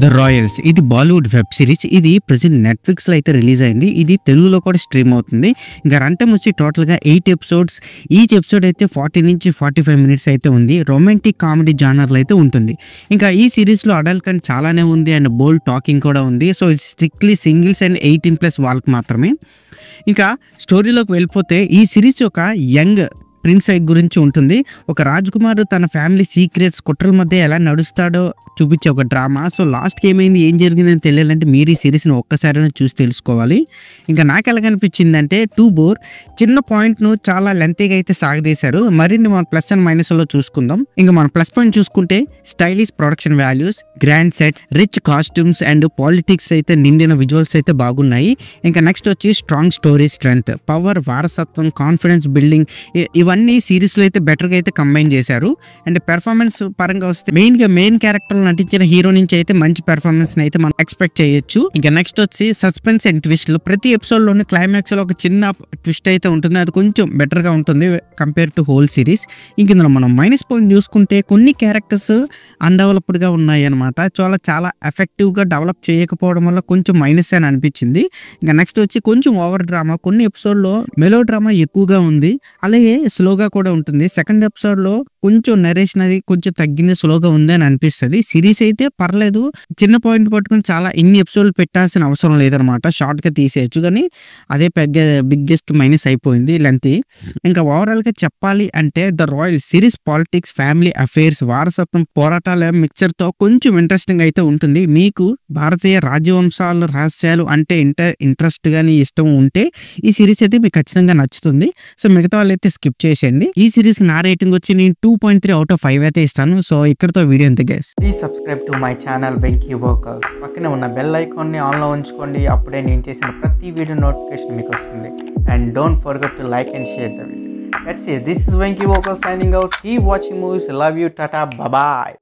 The Royals ఇది Bollywood web series. ఇది present నెట్ఫ్లిక్స్లో అయితే రిలీజ్ అయింది. ఇది తెలుగులో కూడా స్ట్రీమ్ అవుతుంది. ఇంకా రన్ టైం వచ్చి టోటల్గా 8 ఎపిసోడ్స్. ఈచ్ ఎపిసోడ్ అయితే 40 నుంచి 45 మినిట్స్ అయితే ఉంది. రొమాంటిక్ కామెడీ జానర్లో అయితే ఉంటుంది. ఇంకా ఈ సిరీస్లో అడల్ట్ కంటెంట్ చాలానే ఉంది అండ్ బోల్డ్ టాకింగ్ కూడా ఉంది. సో ఇది స్ట్రిక్ట్లీ సింగిల్స్ అండ్ 18+ వాళ్ళకి మాత్రమే. ఇంకా స్టోరీలోకి వెళ్ళిపోతే ఈ సిరీస్ ఒక యంగ్ ప్రిన్స్ గురించి ఉంటుంది. ఒక రాజకుమారు తన ఫ్యామిలీ సీక్రెట్స్ కుట్రల మధ్య ఎలా నడుస్తాడో చూపించే ఒక డ్రామా. సో లాస్ట్కి ఏమైంది, ఏం జరిగిందని తెలియాలంటే మీరు ఈ సిరీస్ని ఒక్కసారైనా చూసి తెలుసుకోవాలి. ఇంకా నాకు ఎలా కనిపించిందంటే టూ బోర్, చిన్న పాయింట్ను చాలా లెంతీగా అయితే సాగదీశారు. మరిన్ని మన ప్లస్ అండ్ మైనస్లో చూసుకుందాం. ఇంకా మన ప్లస్ పాయింట్ చూసుకుంటే stylish production values, grand sets, rich costumes and politics అయితే నిండిన విజువల్స్ అయితే బాగున్నాయి. ఇంకా నెక్స్ట్ వచ్చి స్ట్రాంగ్ స్టోరీ స్ట్రెంగ్త్, పవర్, వారసత్వం, కాన్ఫిడెన్స్ బిల్డింగ్ ఇవన్నీ సిరీస్లో అయితే బెటర్గా అయితే కంబైన్ చేశారు. అండ్ పెర్ఫార్మెన్స్ పరంగా వస్తే మెయిన్ క్యారెక్టర్ నటించిన హీరో నుంచి అయితే మంచి పెర్ఫార్మెన్స్ అయితే మనం ఎక్స్పెక్ట్ చేయొచ్చు. ఇంకా నెక్స్ట్ వచ్చి సస్పెన్స్ అండ్ ట్విస్ట్లు. ప్రతి ఎపిసోడ్లోని క్లైమాక్స్ లో ఒక చిన్న ట్విస్ట్ అయితే ఉంటుంది. అది కొంచెం బెటర్గా ఉంటుంది కంపేర్ టు హోల్ సిరీస్. ఇంక ఇందులో మనం మైనస్ పాయింట్ చూసుకుంటే కొన్ని క్యారెక్టర్స్ అన్డెవలప్డ్గా ఉన్నాయి అనమాట. చాలా ఎఫెక్టివ్గా డెవలప్ చేయకపోవడం వల్ల కొంచెం మైనస్ అని అనిపించింది. ఇంకా నెక్స్ట్ వచ్చి కొంచెం ఓవర్ డ్రామా. కొన్ని ఎపిసోడ్లో మెలో డ్రామా ఎక్కువగా ఉంది, అలాగే స్లోగా కూడా ఉంటుంది. సెకండ్ ఎపిసోడ్లో కొంచెం నరేషన్ అది కొంచెం తగ్గింది, స్లోగా ఉంది అని అనిపిస్తుంది. సిరీస్ అయితే పర్లేదు, చిన్న పాయింట్ పట్టుకుని చాలా ఇన్ని ఎపిసోడ్లు పెట్టాల్సిన అవసరం లేదనమాట, షార్ట్గా తీసేయచ్చు. కానీ అదే బిగ్గెస్ట్ మైనస్ అయిపోయింది లెంత్. ఇంకా ఓవరాల్గా చెప్పాలి అంటే the royal series politics, family affairs, వారసత్వం, పోరాటాల మిక్చర్తో కొంచెం ఇంట్రెస్టింగ్ అయితే ఉంటుంది. మీకు భారతీయ రాజవంశాలు, రహస్యాలు అంటే ఇంట్రెస్ట్ కానీ ఇష్టం ఉంటే ఈ సిరీస్ అయితే మీకు ఖచ్చితంగా నచ్చుతుంది. సో మిగతా వాళ్ళు అయితే స్కిప్ చేసేయండి. ఈ సిరీస్ నా రేటింగ్ వచ్చి నేను 2.3 out of 5 అయితే ఇస్తాను. సో ఇక్కడతో వీడియో అంతే guys. Please subscribe to my channel Venky workers. పక్కనే ఉన్న బెల్ ఐకాన్ని ఆన్లో ఉంచుకోండి. అప్పుడే నేను చేసిన ప్రతి వీడియో నోటిఫికేషన్ మీకు వస్తుంది. And don't forget to like and share the video. That's it. This is Venky Walker signing out. Keep watching movies. Love you. Tata. Bye bye.